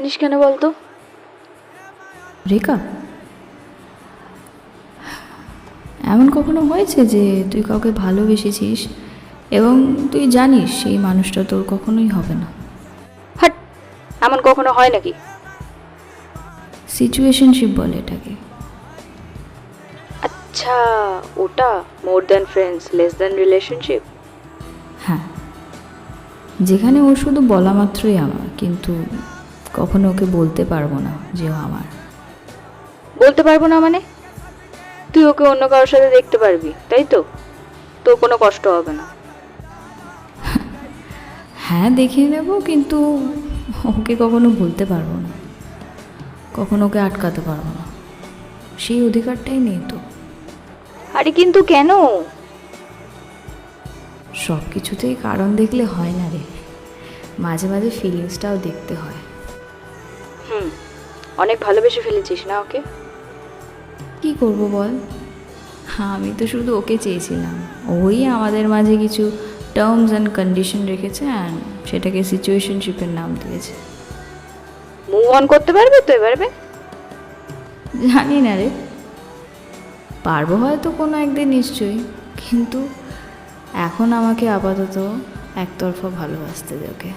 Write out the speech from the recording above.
করিস কেন বলতো? ব্রেকআপ? এমন কখনো হয়েছে যে তুই কাউকে ভালোবেসেছিস এবং তুই জানিস সেই মানুষটা তোর কখনোই হবে না? হাট, এমন কখনো হয় নাকি? সিচুয়েশনশিপ বলে এটাকে। আচ্ছা, ওটা more than friends less than relationship. হ্যাঁ, যেখানে ও শুধু বলা মাত্রই আমার, কিন্তু কখনো ওকে বলতে পারবো না যে ও আমার। বলতে পারবো না মানে? তুই ওকে অন্য কারোর সাথে দেখতে পারবি, তাই তো? তোর কোনো কষ্ট হবে না। হ্যাঁ, দেখিয়ে নেব, কিন্তু ওকে কখনো বলতে পারবো না, কখনো ওকে আটকাতে পারবো না, সেই অধিকারটাই নেই তো। আরে কিন্তু কেন? সব কিছুতেই কারণ দেখলে হয় না রে, মাঝে মাঝে ফিলিংসটাও দেখতে হয়। অনেক ভালোবেসে ফেলেছিস না ওকে? কি করব বল, আমি তো শুধু ওকে চেয়েছিলাম, ওই আমাদের মাঝে কিছু টার্মস অ্যান্ড কন্ডিশন রেখেছে অ্যান্ড সেটাকে সিচুয়েশনশিপের নাম দিয়েছে। মুভ অন করতে পারবি তো এবারে? জানি না রে, পারবো হয়তো কোনো একদিন নিশ্চয়ই, কিন্তু এখন আমাকে আপাতত একতরফা ভালোবাসতে দে ওকে।